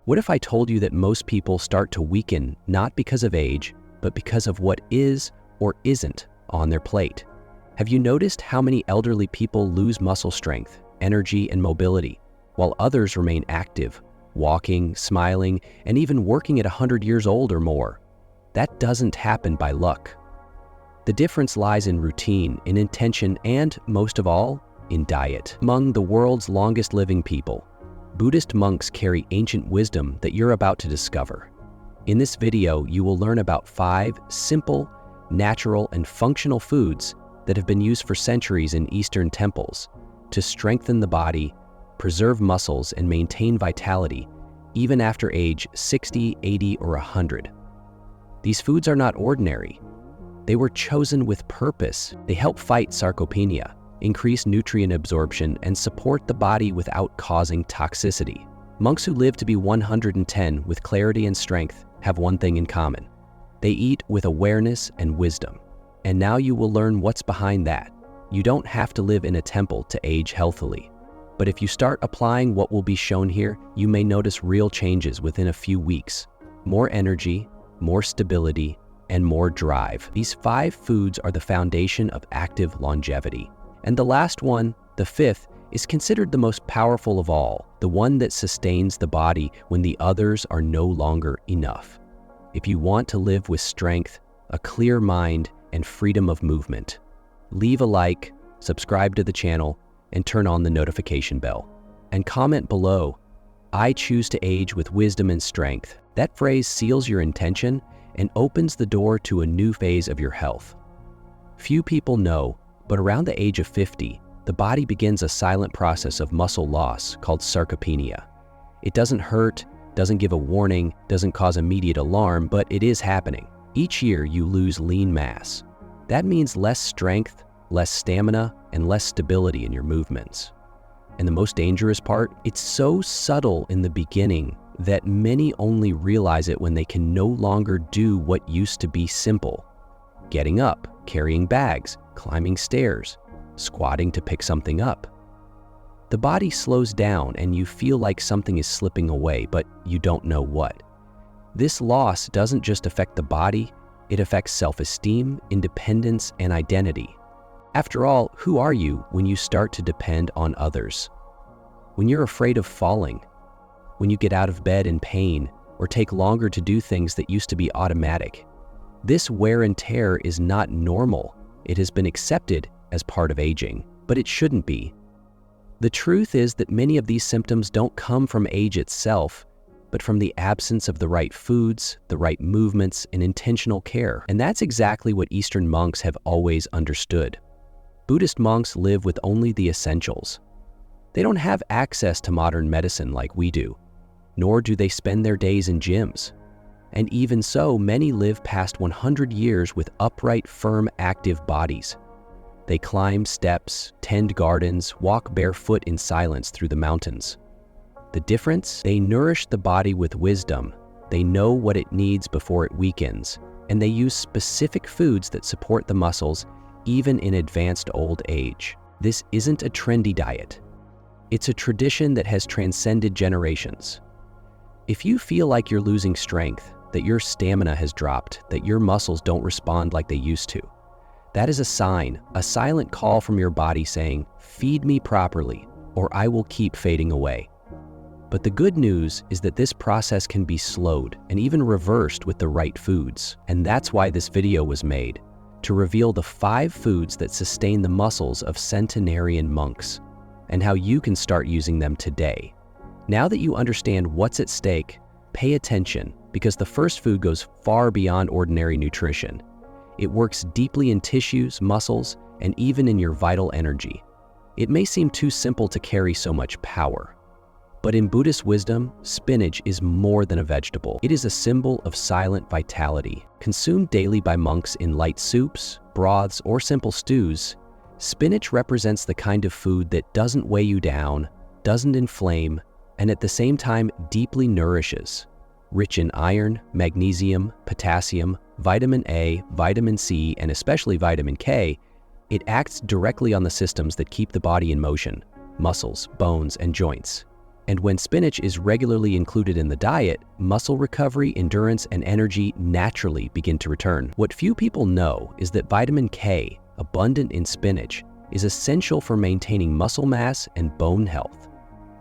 What if I told you that most people start to weaken not because of age, but because of what is or isn't on their plate? Have you noticed how many elderly people lose muscle strength, energy, and mobility, while others remain active, walking, smiling, and even working at 100 years old or more? That doesn't happen by luck. The difference lies in routine, in intention, and, most of all, in diet. Among the world's longest living people, Buddhist monks carry ancient wisdom that you're about to discover. In this video, you will learn about 5 simple, natural, and functional foods that have been used for centuries in Eastern temples to strengthen the body, preserve muscles, and maintain vitality, even after age 60, 80, or 100. These foods are not ordinary. They were chosen with purpose. They help fight sarcopenia, increase nutrient absorption, and support the body without causing toxicity. Monks who live to be 110 with clarity and strength have one thing in common. They eat with awareness and wisdom. And now you will learn what's behind that. You don't have to live in a temple to age healthily. But if you start applying what will be shown here, you may notice real changes within a few weeks. More energy, more stability, and more drive. These 5 foods are the foundation of active longevity. And the last one, the 5th, is considered the most powerful of all, the one that sustains the body when the others are no longer enough. If you want to live with strength, a clear mind, and freedom of movement, leave a like, subscribe to the channel, and turn on the notification bell. And comment below, "I choose to age with wisdom and strength." That phrase seals your intention and opens the door to a new phase of your health. Few people know, but around the age of 50, the body begins a silent process of muscle loss called sarcopenia. It doesn't hurt, doesn't give a warning, doesn't cause immediate alarm, but it is happening. Each year you lose lean mass. That means less strength, less stamina, and less stability in your movements. And the most dangerous part, it's so subtle in the beginning that many only realize it when they can no longer do what used to be simple. Getting up, carrying bags, climbing stairs, squatting to pick something up. The body slows down and you feel like something is slipping away, but you don't know what. This loss doesn't just affect the body, it affects self-esteem, independence, and identity. After all, who are you when you start to depend on others? When you're afraid of falling, when you get out of bed in pain, or take longer to do things that used to be automatic. This wear and tear is not normal. It has been accepted as part of aging, but it shouldn't be. The truth is that many of these symptoms don't come from age itself, but from the absence of the right foods, the right movements, and intentional care. And that's exactly what Eastern monks have always understood. Buddhist monks live with only the essentials. They don't have access to modern medicine like we do, nor do they spend their days in gyms. And even so, many live past 100 years with upright, firm, active bodies. They climb steps, tend gardens, walk barefoot in silence through the mountains. The difference? They nourish the body with wisdom. They know what it needs before it weakens, and they use specific foods that support the muscles even in advanced old age. This isn't a trendy diet. It's a tradition that has transcended generations. If you feel like you're losing strength, that your stamina has dropped, that your muscles don't respond like they used to, that is a sign, a silent call from your body saying, "Feed me properly, or I will keep fading away." But the good news is that this process can be slowed and even reversed with the right foods. And that's why this video was made, to reveal the 5 foods that sustain the muscles of centenarian monks, and how you can start using them today. Now that you understand what's at stake, pay attention, because the first food goes far beyond ordinary nutrition. It works deeply in tissues, muscles, and even in your vital energy. It may seem too simple to carry so much power. But in Buddhist wisdom, spinach is more than a vegetable. It is a symbol of silent vitality. Consumed daily by monks in light soups, broths, or simple stews, spinach represents the kind of food that doesn't weigh you down, doesn't inflame, and at the same time deeply nourishes. Rich in iron, magnesium, potassium, vitamin A, vitamin C, and especially vitamin K, it acts directly on the systems that keep the body in motion: muscles, bones, and joints. And when spinach is regularly included in the diet, muscle recovery, endurance, and energy naturally begin to return. What few people know is that vitamin K, abundant in spinach, is essential for maintaining muscle mass and bone health.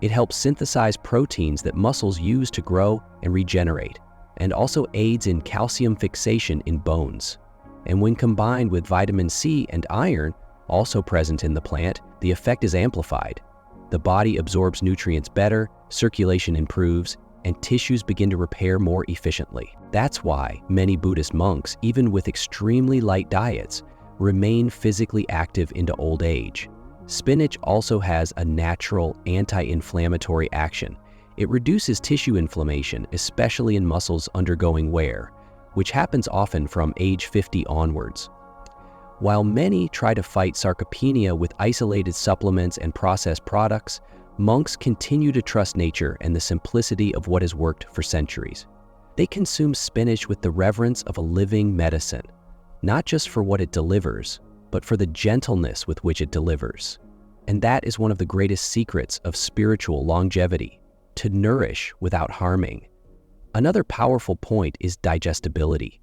It helps synthesize proteins that muscles use to grow and regenerate, and also aids in calcium fixation in bones. And when combined with vitamin C and iron, also present in the plant, the effect is amplified. The body absorbs nutrients better, circulation improves, and tissues begin to repair more efficiently. That's why many Buddhist monks, even with extremely light diets, remain physically active into old age. Spinach also has a natural anti-inflammatory action. It reduces tissue inflammation, especially in muscles undergoing wear, which happens often from age 50 onwards. While many try to fight sarcopenia with isolated supplements and processed products, monks continue to trust nature and the simplicity of what has worked for centuries. They consume spinach with the reverence of a living medicine, not just for what it delivers, but for the gentleness with which it delivers. And that is one of the greatest secrets of spiritual longevity, to nourish without harming. Another powerful point is digestibility.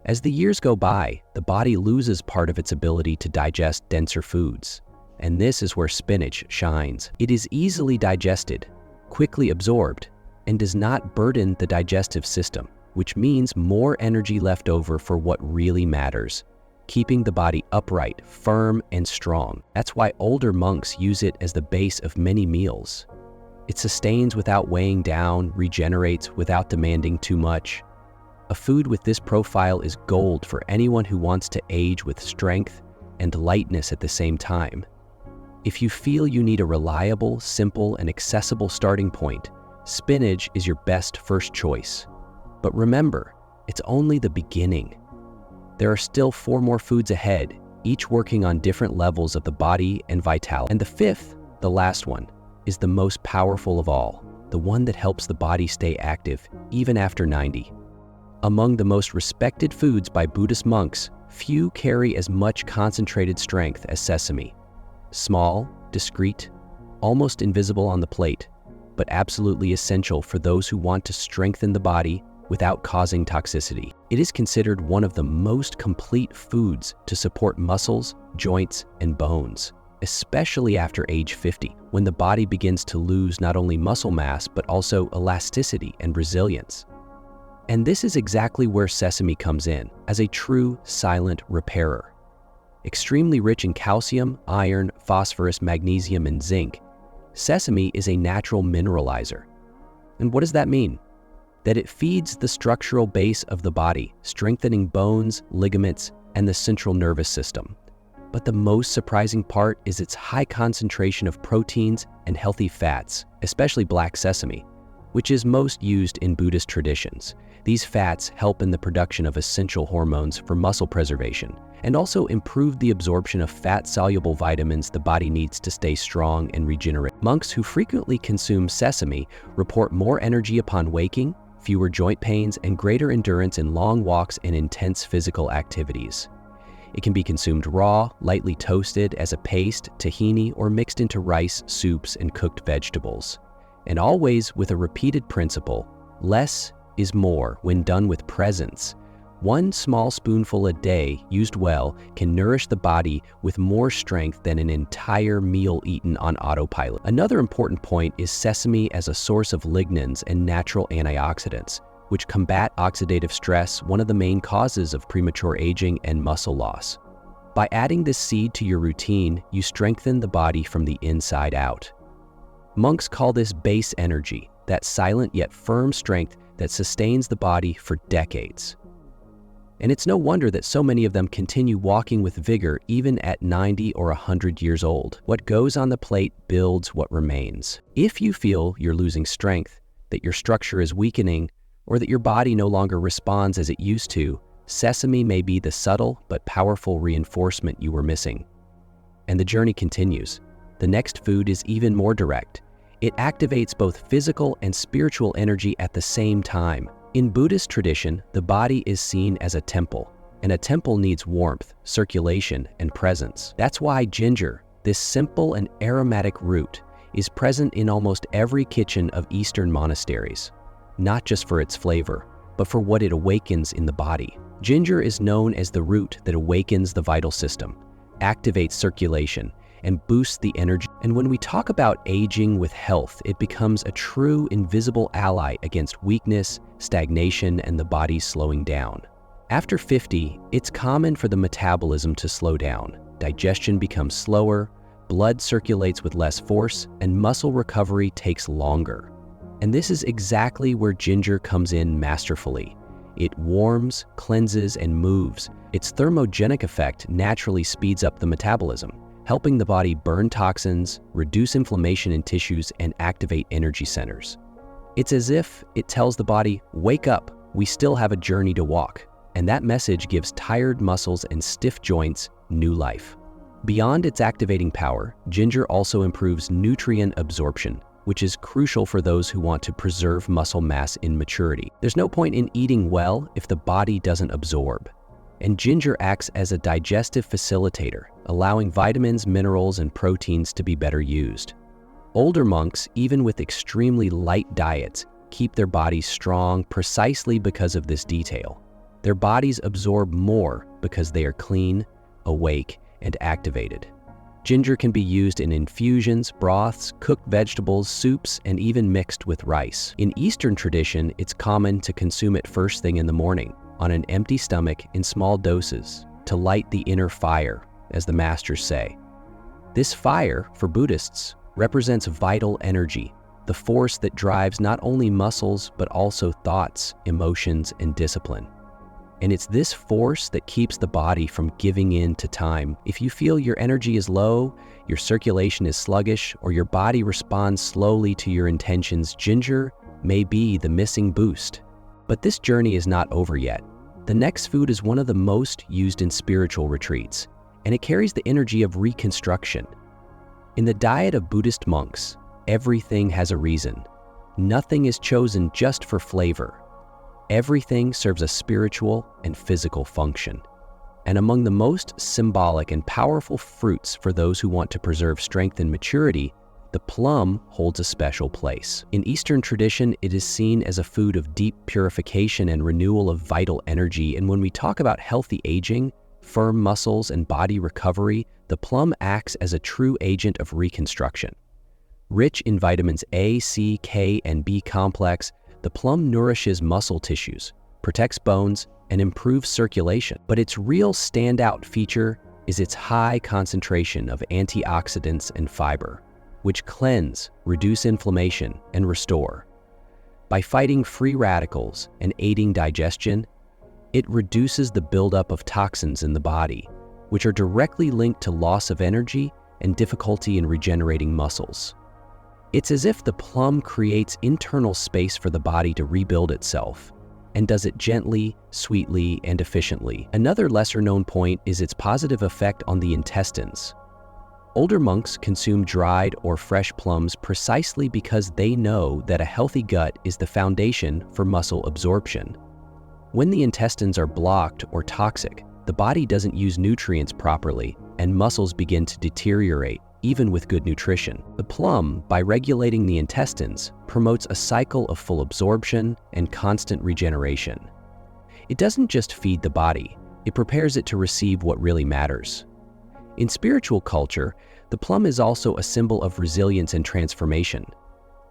As the years go by, the body loses part of its ability to digest denser foods, and this is where spinach shines. It is easily digested, quickly absorbed, and does not burden the digestive system, which means more energy left over for what really matters, keeping the body upright, firm, and strong. That's why older monks use it as the base of many meals. It sustains without weighing down, regenerates without demanding too much. A food with this profile is gold for anyone who wants to age with strength and lightness at the same time. If you feel you need a reliable, simple, and accessible starting point, spinach is your best first choice. But remember, it's only the beginning. There are still 4 more foods ahead, each working on different levels of the body and vitality. And the fifth, the last one, is the most powerful of all, the one that helps the body stay active even after 90. Among the most respected foods by Buddhist monks, few carry as much concentrated strength as sesame. Small, discreet, almost invisible on the plate, but absolutely essential for those who want to strengthen the body without causing toxicity. It is considered one of the most complete foods to support muscles, joints, and bones, especially after age 50, when the body begins to lose not only muscle mass, but also elasticity and resilience. And this is exactly where sesame comes in, as a true silent repairer. Extremely rich in calcium, iron, phosphorus, magnesium, and zinc, sesame is a natural mineralizer. And what does that mean? That it feeds the structural base of the body, strengthening bones, ligaments, and the central nervous system. But the most surprising part is its high concentration of proteins and healthy fats, especially black sesame, which is most used in Buddhist traditions. These fats help in the production of essential hormones for muscle preservation and also improve the absorption of fat-soluble vitamins the body needs to stay strong and regenerate. Monks who frequently consume sesame report more energy upon waking, fewer joint pains, and greater endurance in long walks and intense physical activities. It can be consumed raw, lightly toasted as a paste, tahini, or mixed into rice, soups, and cooked vegetables. And always with a repeated principle: less is more when done with presence. 1 small spoonful a day, used well, can nourish the body with more strength than an entire meal eaten on autopilot. Another important point is sesame as a source of lignans and natural antioxidants, which combat oxidative stress, one of the main causes of premature aging and muscle loss. By adding this seed to your routine, you strengthen the body from the inside out. Monks call this base energy, that silent yet firm strength that sustains the body for decades. And it's no wonder that so many of them continue walking with vigor even at 90 or 100 years old. What goes on the plate builds what remains. If you feel you're losing strength, that your structure is weakening, or that your body no longer responds as it used to, sesame may be the subtle but powerful reinforcement you were missing. And the journey continues. The next food is even more direct. It activates both physical and spiritual energy at the same time. In Buddhist tradition, the body is seen as a temple, and a temple needs warmth, circulation, and presence. That's why ginger, this simple and aromatic root, is present in almost every kitchen of Eastern monasteries, not just for its flavor, but for what it awakens in the body. Ginger is known as the root that awakens the vital system, activates circulation, and boosts the energy. And when we talk about aging with health, it becomes a true invisible ally against weakness, stagnation, and the body slowing down. After 50, it's common for the metabolism to slow down. Digestion becomes slower, blood circulates with less force, and muscle recovery takes longer. And this is exactly where ginger comes in masterfully. It warms, cleanses, and moves. Its thermogenic effect naturally speeds up the metabolism, helping the body burn toxins, reduce inflammation in tissues, and activate energy centers. It's as if it tells the body, wake up, we still have a journey to walk. And that message gives tired muscles and stiff joints new life. Beyond its activating power, ginger also improves nutrient absorption, which is crucial for those who want to preserve muscle mass in maturity. There's no point in eating well if the body doesn't absorb. And ginger acts as a digestive facilitator, allowing vitamins, minerals, and proteins to be better used. Older monks, even with extremely light diets, keep their bodies strong precisely because of this detail. Their bodies absorb more because they are clean, awake, and activated. Ginger can be used in infusions, broths, cooked vegetables, soups, and even mixed with rice. In Eastern tradition, it's common to consume it first thing in the morning, on an empty stomach in small doses, to light the inner fire, as the masters say. This fire, for Buddhists, represents vital energy, the force that drives not only muscles, but also thoughts, emotions, and discipline. And it's this force that keeps the body from giving in to time. If you feel your energy is low, your circulation is sluggish, or your body responds slowly to your intentions, ginger may be the missing boost. But this journey is not over yet. The next food is one of the most used in spiritual retreats, and it carries the energy of reconstruction. In the diet of Buddhist monks, everything has a reason. Nothing is chosen just for flavor. Everything serves a spiritual and physical function. And among the most symbolic and powerful fruits for those who want to preserve strength and maturity, the plum holds a special place. In Eastern tradition, it is seen as a food of deep purification and renewal of vital energy. And when we talk about healthy aging, firm muscles, and body recovery, the plum acts as a true agent of reconstruction. Rich in vitamins A, C, K, and B complex, the plum nourishes muscle tissues, protects bones, and improves circulation. But its real standout feature is its high concentration of antioxidants and fiber, which cleanse, reduce inflammation, and restore. By fighting free radicals and aiding digestion, it reduces the buildup of toxins in the body, which are directly linked to loss of energy and difficulty in regenerating muscles. It's as if the plum creates internal space for the body to rebuild itself, and does it gently, sweetly, and efficiently. Another lesser-known point is its positive effect on the intestines. Older monks consume dried or fresh plums precisely because they know that a healthy gut is the foundation for muscle absorption. When the intestines are blocked or toxic, the body doesn't use nutrients properly, and muscles begin to deteriorate, even with good nutrition. The plum, by regulating the intestines, promotes a cycle of full absorption and constant regeneration. It doesn't just feed the body, it prepares it to receive what really matters. In spiritual culture, the plum is also a symbol of resilience and transformation.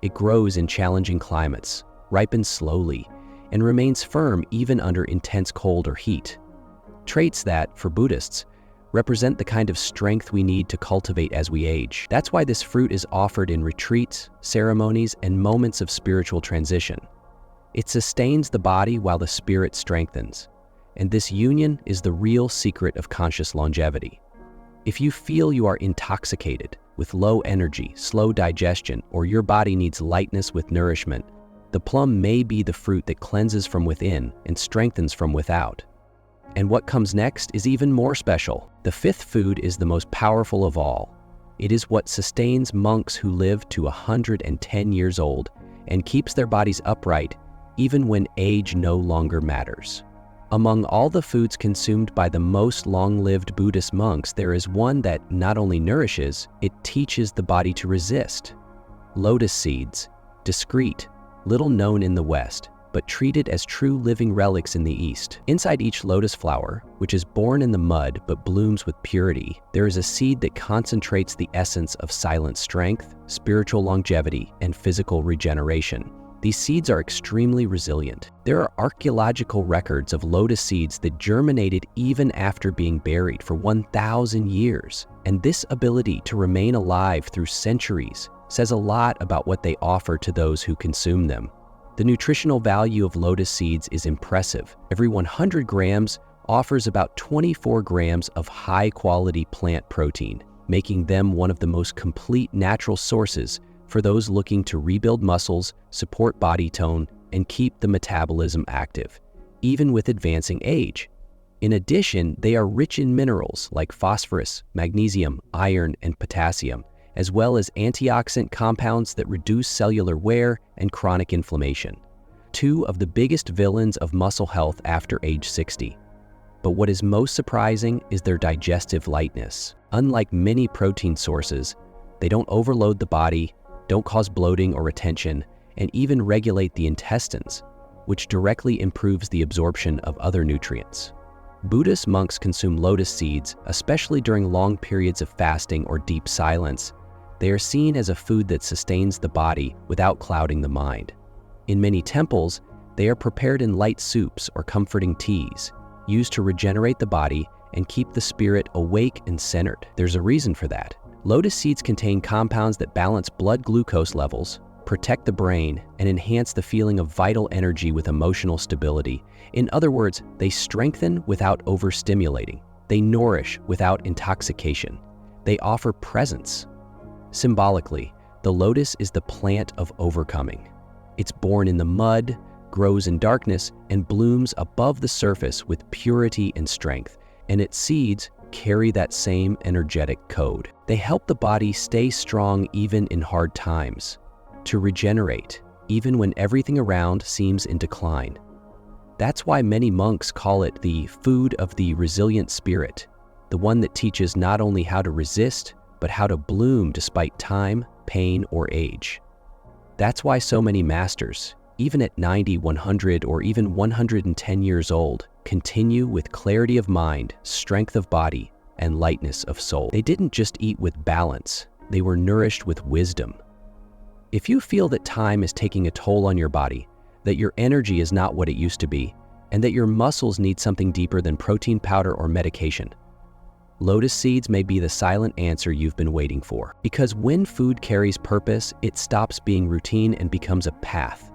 It grows in challenging climates, ripens slowly, and remains firm even under intense cold or heat. Traits that, for Buddhists, represent the kind of strength we need to cultivate as we age. That's why this fruit is offered in retreats, ceremonies, and moments of spiritual transition. It sustains the body while the spirit strengthens, and this union is the real secret of conscious longevity. If you feel you are intoxicated with low energy, slow digestion, or your body needs lightness with nourishment, the plum may be the fruit that cleanses from within and strengthens from without. And what comes next is even more special. The fifth food is the most powerful of all. It is what sustains monks who live to 110 years old and keeps their bodies upright even when age no longer matters. Among all the foods consumed by the most long-lived Buddhist monks, there is one that not only nourishes, it teaches the body to resist. Lotus seeds, discreet, little known in the West, but treated as true living relics in the East. Inside each lotus flower, which is born in the mud but blooms with purity, there is a seed that concentrates the essence of silent strength, spiritual longevity, and physical regeneration. These seeds are extremely resilient. There are archaeological records of lotus seeds that germinated even after being buried for 1,000 years. And this ability to remain alive through centuries says a lot about what they offer to those who consume them. The nutritional value of lotus seeds is impressive. Every 100 grams offers about 24 grams of high-quality plant protein, making them one of the most complete natural sources for those looking to rebuild muscles, support body tone, and keep the metabolism active, even with advancing age. In addition, they are rich in minerals like phosphorus, magnesium, iron, and potassium, as well as antioxidant compounds that reduce cellular wear and chronic inflammation, two of the biggest villains of muscle health after age 60. But what is most surprising is their digestive lightness. Unlike many protein sources, they don't overload the body, don't cause bloating or retention, and even regulate the intestines, which directly improves the absorption of other nutrients. Buddhist monks consume lotus seeds, especially during long periods of fasting or deep silence. They are seen as a food that sustains the body without clouding the mind. In many temples, they are prepared in light soups or comforting teas, used to regenerate the body and keep the spirit awake and centered. There's a reason for that. Lotus seeds contain compounds that balance blood glucose levels, protect the brain, and enhance the feeling of vital energy with emotional stability. In other words, they strengthen without overstimulating. They nourish without intoxication. They offer presence. Symbolically, the lotus is the plant of overcoming. It's born in the mud, grows in darkness, and blooms above the surface with purity and strength, and its seeds carry that same energetic code. They help the body stay strong even in hard times, to regenerate even when everything around seems in decline. That's why many monks call it the food of the resilient spirit, the one that teaches not only how to resist, but how to bloom despite time, pain, or age. That's why so many masters, even at 90, 100, or even 110 years old, continue with clarity of mind, strength of body, and lightness of soul. They didn't just eat with balance, they were nourished with wisdom. If you feel that time is taking a toll on your body, that your energy is not what it used to be, and that your muscles need something deeper than protein powder or medication, lotus seeds may be the silent answer you've been waiting for. Because when food carries purpose, it stops being routine and becomes a path.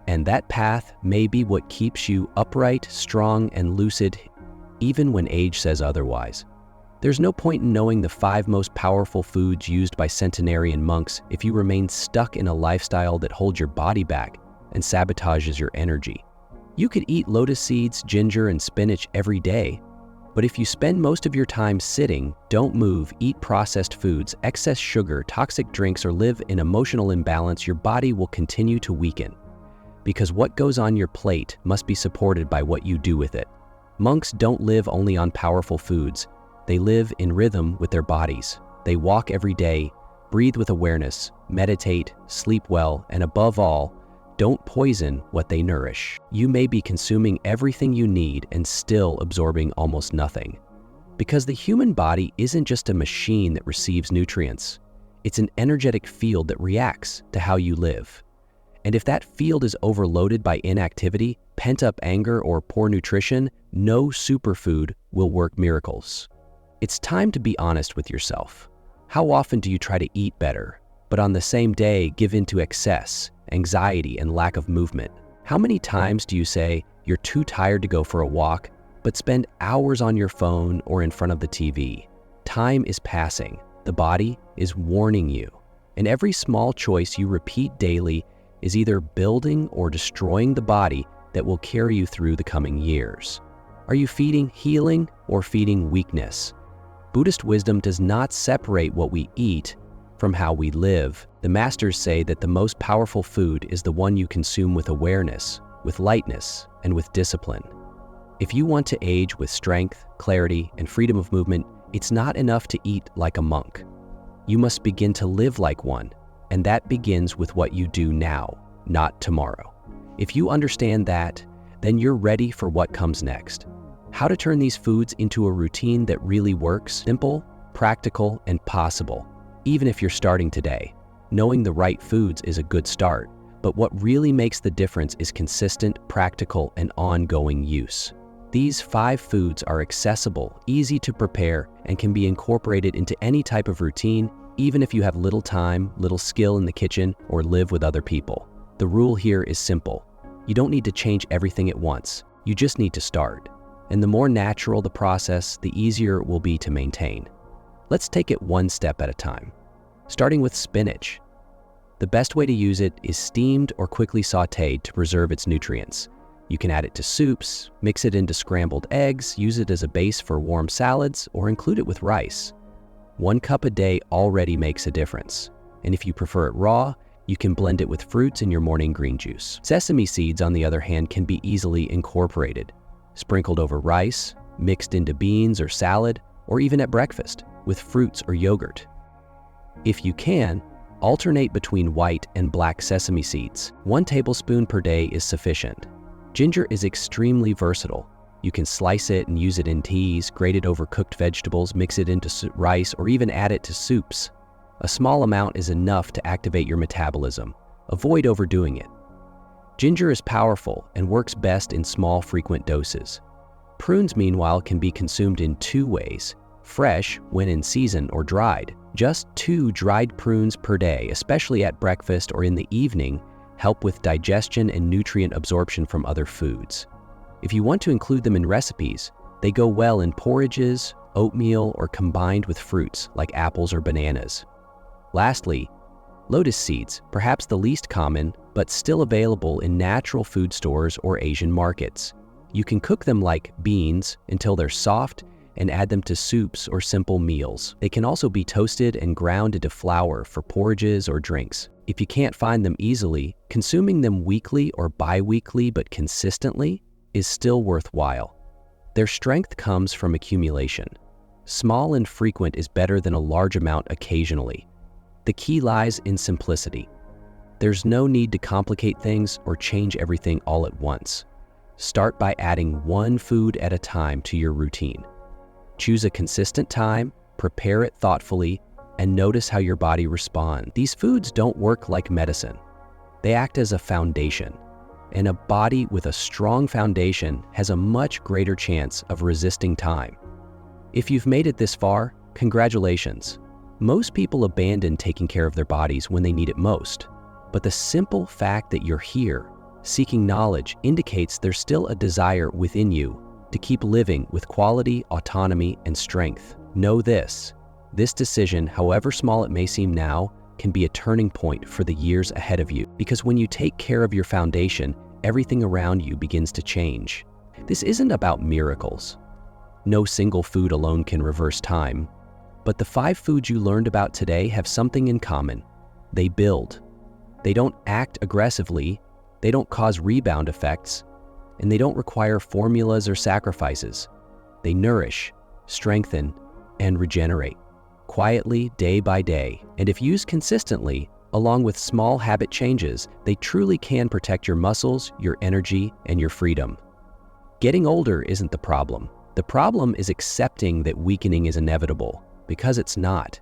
And that path may be what keeps you upright, strong, and lucid, even when age says otherwise. There's no point in knowing the 5 most powerful foods used by centenarian monks if you remain stuck in a lifestyle that holds your body back and sabotages your energy. You could eat lotus seeds, ginger, and spinach every day, but if you spend most of your time sitting, don't move, eat processed foods, excess sugar, toxic drinks, or live in emotional imbalance, your body will continue to weaken. Because what goes on your plate must be supported by what you do with it. Monks don't live only on powerful foods. They live in rhythm with their bodies. They walk every day, breathe with awareness, meditate, sleep well, and above all, don't poison what they nourish. You may be consuming everything you need and still absorbing almost nothing. Because the human body isn't just a machine that receives nutrients. It's an energetic field that reacts to how you live. And if that field is overloaded by inactivity, pent-up anger, or poor nutrition, no superfood will work miracles. It's time to be honest with yourself. How often do you try to eat better, but on the same day give in to excess, anxiety, and lack of movement? How many times do you say you're too tired to go for a walk, but spend hours on your phone or in front of the TV? Time is passing. The body is warning you. And every small choice you repeat daily is either building or destroying the body that will carry you through the coming years. Are you feeding healing or feeding weakness? Buddhist wisdom does not separate what we eat from how we live. The masters say that the most powerful food is the one you consume with awareness, with lightness, and with discipline. If you want to age with strength, clarity, and freedom of movement, it's not enough to eat like a monk. You must begin to live like one, and that begins with what you do now, not tomorrow. If you understand that, then you're ready for what comes next. How to turn these foods into a routine that really works: simple, practical, and possible. Even if you're starting today, knowing the right foods is a good start, but what really makes the difference is consistent, practical, and ongoing use. These 5 foods are accessible, easy to prepare, and can be incorporated into any type of routine, even if you have little time, little skill in the kitchen, or live with other people. The rule here is simple. You don't need to change everything at once. You just need to start. And the more natural the process, the easier it will be to maintain. Let's take it one step at a time. Starting with spinach. The best way to use it is steamed or quickly sautéed to preserve its nutrients. You can add it to soups, mix it into scrambled eggs, use it as a base for warm salads, or include it with rice. 1 cup a day already makes a difference. And if you prefer it raw, you can blend it with fruits in your morning green juice. Sesame seeds, on the other hand, can be easily incorporated, sprinkled over rice, mixed into beans or salad, or even at breakfast with fruits or yogurt. If you can, alternate between white and black sesame seeds. 1 tablespoon per day is sufficient. Ginger is extremely versatile. You can slice it and use it in teas, grate it over cooked vegetables, mix it into rice, or even add it to soups. A small amount is enough to activate your metabolism. Avoid overdoing it. Ginger is powerful and works best in small, frequent doses. Prunes, meanwhile, can be consumed in 2 ways: fresh, when in season, or dried. Just 2 dried prunes per day, especially at breakfast or in the evening, help with digestion and nutrient absorption from other foods. If you want to include them in recipes, they go well in porridges, oatmeal, or combined with fruits like apples or bananas. Lastly, lotus seeds, perhaps the least common, but still available in natural food stores or Asian markets. You can cook them like beans until they're soft and add them to soups or simple meals. They can also be toasted and ground into flour for porridges or drinks. If you can't find them easily, consuming them weekly or bi-weekly but consistently is still worthwhile. Their strength comes from accumulation. Small and frequent is better than a large amount occasionally. The key lies in simplicity. There's no need to complicate things or change everything all at once. Start by adding 1 food at a time to your routine. Choose a consistent time, prepare it thoughtfully, and notice how your body responds. These foods don't work like medicine. They act as a foundation, and a body with a strong foundation has a much greater chance of resisting time. If you've made it this far, congratulations. Most people abandon taking care of their bodies when they need it most, but the simple fact that you're here, seeking knowledge, indicates there's still a desire within you to keep living with quality, autonomy, and strength. Know this decision, however small it may seem now, can be a turning point for the years ahead of you, because when you take care of your foundation, everything around you begins to change. This isn't about miracles. No single food alone can reverse time. But the 5 foods you learned about today have something in common. They build. They don't act aggressively, they don't cause rebound effects, and they don't require formulas or sacrifices. They nourish, strengthen, and regenerate, quietly, day by day. And if used consistently, along with small habit changes, they truly can protect your muscles, your energy, and your freedom. Getting older isn't the problem. The problem is accepting that weakening is inevitable. Because it's not.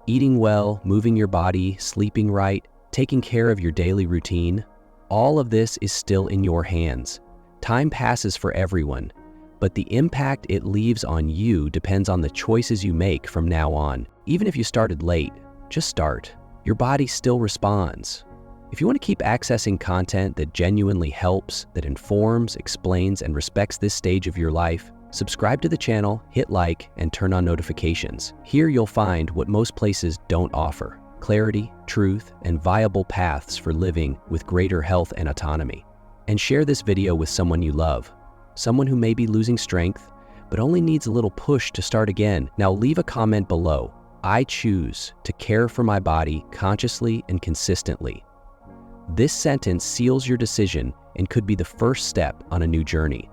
Eating well, moving your body, sleeping right, taking care of your daily routine, all of this is still in your hands. Time passes for everyone, but the impact it leaves on you depends on the choices you make from now on. Even if you started late, just start. Your body still responds. If you want to keep accessing content that genuinely helps, that informs, explains, and respects this stage of your life, subscribe to the channel, hit like, and turn on notifications. Here you'll find what most places don't offer: clarity, truth, and viable paths for living with greater health and autonomy. And share this video with someone you love, someone who may be losing strength, but only needs a little push to start again. Now leave a comment below. I choose to care for my body consciously and consistently. This sentence seals your decision and could be the first step on a new journey.